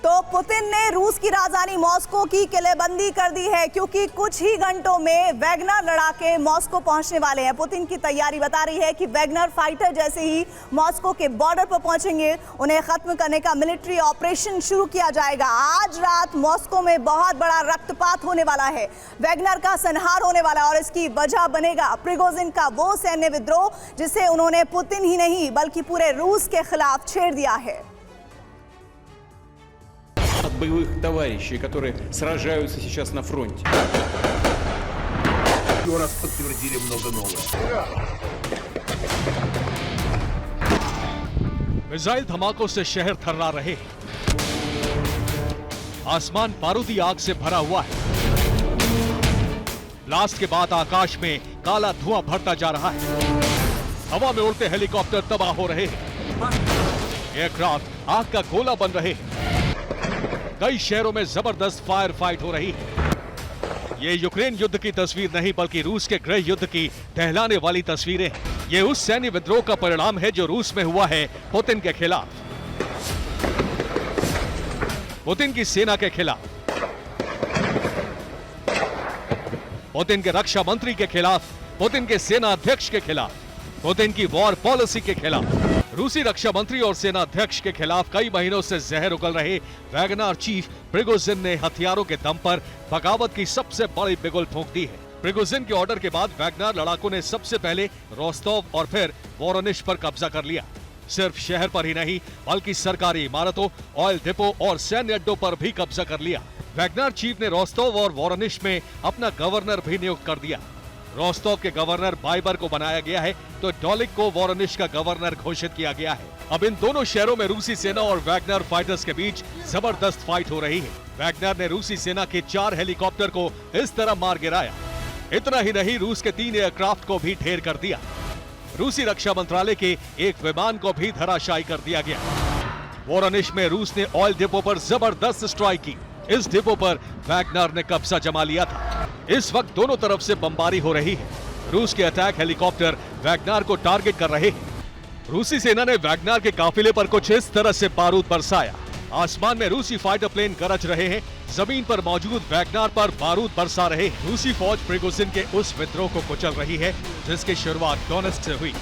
तो पुतिन ने रूस की राजधानी मॉस्को की किलेबंदी कर दी है क्योंकि कुछ ही घंटों में वैगनर लड़ाके मॉस्को पहुंचने वाले हैं। पुतिन की तैयारी बता रही है कि वैगनर फाइटर जैसे ही मॉस्को के बॉर्डर पर पहुंचेंगे उन्हें खत्म करने का मिलिट्री ऑपरेशन शुरू किया जाएगा। आज रात मॉस्को में बहुत बड़ा रक्तपात होने वाला है, वैगनर का संहार होने वाला है और इसकी वजह बनेगा प्रिगोजिन का वो सैन्य विद्रोह जिसे उन्होंने पुतिन ही नहीं बल्कि पूरे रूस के खिलाफ छेड़ दिया है। От боевых товарищей, которые сражаются сейчас на фронте. Еще раз подтвердили много нового. मिसाइल धमाकों से शहर थर्रा रहे, आसमान बारूदी आग से भरा हुआ है। ब्लास्ट के बाद आकाश में काला धुआं भरता जा रहा है, हवा में उड़ते हेलीकॉप्टर तबाह हो रहे हैं, एयरक्राफ्ट आग का गोला बन रहे हैं। कई शहरों में जबरदस्त फायर फाइट हो रही है। ये यूक्रेन युद्ध की तस्वीर नहीं बल्कि रूस के गृह युद्ध की दहलाने वाली तस्वीरें हैं। ये उस सैन्य विद्रोह का परिणाम है जो रूस में हुआ है पुतिन के खिलाफ, पुतिन की सेना के खिलाफ, पुतिन के रक्षा मंत्री के खिलाफ, पुतिन के सेना अध्यक्ष के खिलाफ, पुतिन की वॉर पॉलिसी के खिलाफ। रूसी रक्षा मंत्री और सेना अध्यक्ष के खिलाफ कई महीनों से जहर उगल रहे वैगनर चीफ प्रिगोजिन ने हथियारों के दम पर बगावत की सबसे बड़ी बिगुल फूंक दी है। प्रिगोजिन के ऑर्डर के बाद वैगनर लड़ाकों ने सबसे पहले रोस्टोव और फिर वोरोनिश पर कब्जा कर लिया। सिर्फ शहर पर ही नहीं बल्कि सरकारी इमारतों, ऑयल डिपो और सैन्य अड्डों पर भी कब्जा कर लिया। वैगनर चीफ ने रोस्टोव और वोरोनिश में अपना गवर्नर भी नियुक्त कर दिया। रोस्टोव के गवर्नर बाइबर को बनाया गया है तो डोलिक को वोरोनिश का गवर्नर घोषित किया गया है। अब इन दोनों शहरों में रूसी सेना और वैगनर फाइटर्स के बीच जबरदस्त फाइट हो रही है। वैगनर ने रूसी सेना के 4 हेलीकॉप्टर को इस तरह मार गिराया। इतना ही नहीं, रूस के 3 एयरक्राफ्ट को भी ढेर कर दिया। रूसी रक्षा मंत्रालय के एक विमान को भी धराशायी कर दिया गया। वोरोनिश में रूस ने ऑयल डिपो पर जबरदस्त स्ट्राइक की। इस डिपो पर वैगनर ने कब्जा जमा लिया था। इस वक्त दोनों तरफ से बमबारी हो रही है। रूस के अटैक हेलीकॉप्टर वैगनर को टारगेट कर रहे हैं। रूसी सेना ने वैगनर के काफिले पर कुछ इस तरह से बारूद बरसाया। आसमान में रूसी फाइटर प्लेन गरज रहे हैं, जमीन पर मौजूद वैगनर पर बारूद बरसा रहे हैं। रूसी फौज प्रिगोजिन के उस विद्रोह को कुचल रही है जिसकी शुरुआत डोनेत्स्क से हुई।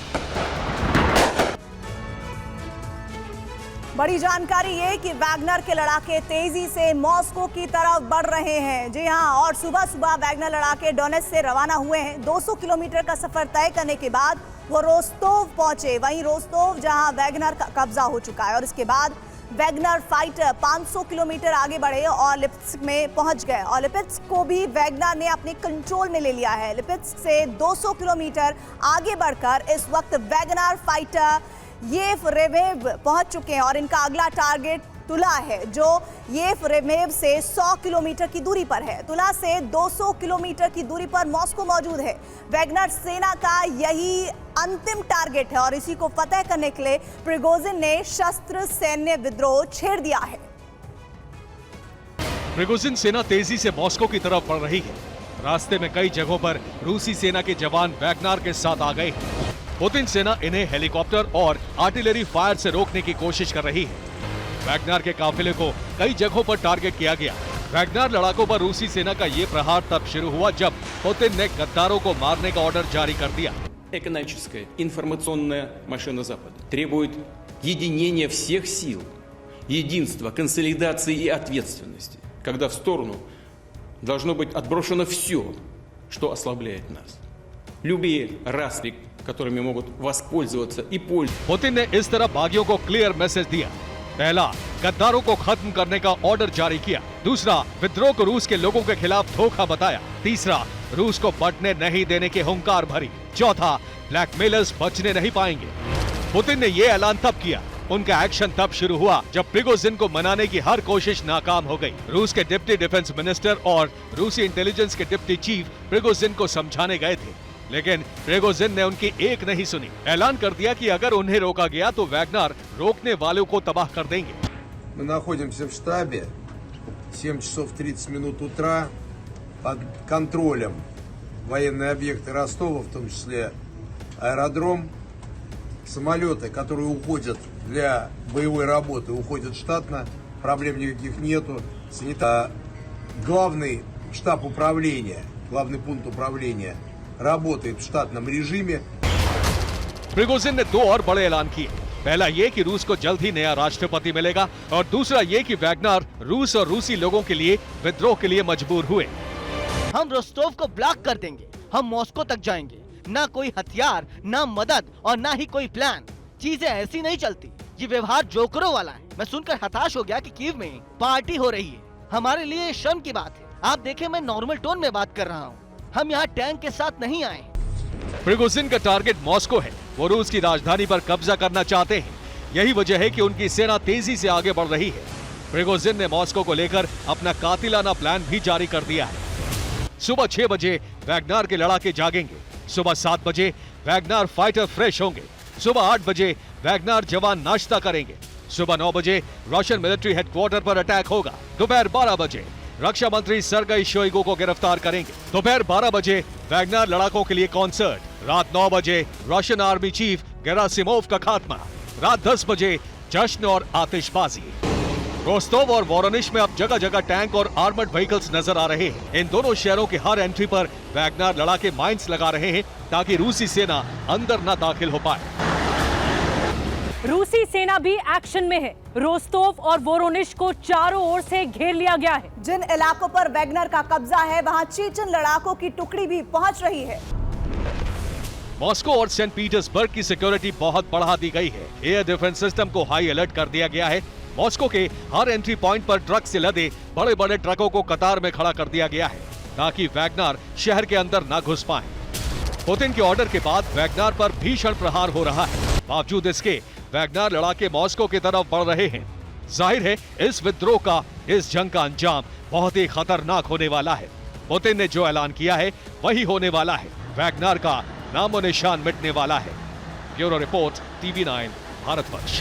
बड़ी जानकारी ये कि वैगनर के लड़ाके तेजी से मॉस्को की तरफ बढ़ रहे हैं। जी हां, और सुबह सुबह वैगनर लड़ाके डोनेत्स्क से रवाना हुए हैं। 200 किलोमीटर का सफर तय करने के बाद वो रोस्टोव पहुंचे। वहीं रोस्टोव जहां वैगनर का कब्जा हो चुका है और इसके बाद वैगनर फाइटर 500 किलोमीटर आगे बढ़े और लिपित्स्क में पहुंच गए और लिपित्स्क को भी वैगनर ने अपने कंट्रोल में ले लिया है। लिपित्स्क से 200 किलोमीटर आगे बढ़कर इस वक्त वैगनर फाइटर येफरेमेव पहुंच चुके हैं और इनका अगला टारगेट तुला है जो येफरेमेव से 100 किलोमीटर की दूरी पर है। तुला से 200 किलोमीटर की दूरी पर मॉस्को मौजूद है। वैगनर सेना का यही अंतिम टारगेट है और इसी को फतह करने के लिए प्रिगोजिन ने शस्त्र सैन्य विद्रोह छेड़ दिया है। प्रिगोजिन सेना तेजी से मॉस्को की तरफ बढ़ रही है। रास्ते में कई जगहों पर रूसी सेना के जवान वैगनर के साथ आ गए हैं। पुतिन सेना इन्हें हेलीकॉप्टर और आर्टिलरी फायर से रोकने की कोशिश कर रही है। वैगनर के काफिले को कई जगहों पर टारगेट किया गया। वैगनर लड़ाकों पर रूसी सेना का ये प्रहार तब शुरू हुआ जब पुतिन ने गद्दारों को मारने का ऑर्डर जारी कर दिया। Экономическая информационная машина Запада требует единения всех сил, единства, консолидации и ответственности, когда в сторону должно быть отброшено все, что ослабляет нас. Любые распри, которыми могут воспользоваться и пользоваться. पुतिन ने इस तरह बागियों को क्लियर मैसेज दिया। पहला, गद्दारों को खत्म करने का ऑर्डर जारी किया। दूसरा, विद्रोह को रूस के लोगों के खिलाफ धोखा बताया। तीसरा, रूस को बढ़ने नहीं देने की हुंकार भरी। चौथा, ब्लैकमेलर्स बचने नहीं पाएंगे। पुतिन ने यह ऐलान तब किया, उनका एक्शन तब शुरू हुआ जब प्रिगोजिन को मनाने की हर कोशिश नाकाम हो गई। रूस के डिप्टी डिफेंस मिनिस्टर और रूसी इंटेलिजेंस के डिप्टी चीफ प्रिगोजिन को समझाने गए थे, लेकिन प्रिगोजिन ने उनकी एक नहीं सुनी। ऐलान कर दिया कि अगर उन्हें रोका गया तो वैगनर रोकने वालों को तबाह कर देंगे। Мы находимся в штабе, 7 часов 30 минут утра, под контролем военные объекты Ростова, в том числе аэродром, самолеты, которые уходят для боевой работы, уходят штатно, проблем никаких нету. Главный штаб управления, главный пункт управления работает в штатном режиме. प्रिगोजिन ने दो और बड़े ऐलान किए। पहला ये कि रूस को जल्द ही नया राष्ट्रपति मिलेगा और दूसरा ये कि वैगनर रूस और रूसी लोगों के लिए विद्रोह के लिए मजबूर हुए। हम रोस्टोव को ब्लॉक कर देंगे, हम मॉस्को तक जाएंगे। ना कोई हथियार, ना मदद और ना ही कोई प्लान। चीजें ऐसी नहीं चलती। ये व्यवहार जोकरों वाला है। मैं सुनकर हताश हो गया कि कीव में पार्टी हो रही है। हमारे लिए ये शर्म की बात है। आप देखें, मैं नॉर्मल टोन में बात कर रहा हूँ। हम यहाँ टैंक के साथ नहीं आए। प्रिगोजिन का टारगेट मॉस्को है। वो रूस की राजधानी पर कब्जा करना चाहते हैं। यही वजह है कि उनकी सेना तेजी से आगे बढ़ रही है। प्रिगोजिन ने मॉस्को को लेकर अपना कातिलाना प्लान भी जारी कर दिया है। सुबह 6 बजे वैगनर के लड़ाके जागेंगे। सुबह 7 बजे वैगनर फाइटर फ्रेश होंगे। सुबह 8 बजे वैगनर जवान नाश्ता करेंगे। सुबह 9 बजे रशियन मिलिट्री हेडक्वार्टर पर अटैक होगा। दोपहर 12 बजे रक्षा मंत्री सर्गेई शोइगु को गिरफ्तार करेंगे। दोपहर 12 बजे वैगनर लड़ाकों के लिए कॉन्सर्ट। रात 9 बजे रशियन आर्मी चीफ गेरासिमोव का खात्मा। रात 10 बजे जश्न और आतिशबाजी। रोस्तोव और वोरोनिश में अब जगह जगह टैंक और आर्मर्ड व्हीकल्स नजर आ रहे हैं। इन दोनों शहरों के हर एंट्री पर वैगनर लड़ाके माइंस लगा रहे हैं ताकि रूसी सेना अंदर न दाखिल हो पाए। रूसी सेना भी एक्शन में है। रोस्तोव और वोरोनिश को चारों ओर से घेर लिया गया है। जिन इलाकों पर वैगनर का कब्जा है वहां चीचन लड़ाकों की टुकड़ी भी पहुंच रही है। मॉस्को और सेंट पीटर्सबर्ग की सिक्योरिटी बहुत बढ़ा दी गई है। एयर डिफेंस सिस्टम को हाई अलर्ट कर दिया गया है। मॉस्को के हर एंट्री पॉइंट पर ट्रक से लदे बड़े बड़े ट्रकों को कतार में खड़ा कर दिया गया है ताकि वैगनर शहर के अंदर न घुस पाए। पुतिन के ऑर्डर के बाद वैगनर पर भीषण प्रहार हो रहा है। बावजूद इसके वैगनर लड़ाके मॉस्को की तरफ बढ़ रहे हैं। जाहिर है इस विद्रोह का, इस जंग का अंजाम बहुत ही खतरनाक होने वाला है। पुतिन ने जो ऐलान किया है वही होने वाला है। वैगनर का नामो निशान मिटने वाला है। Bureau report, TV9 Bharatvarsh.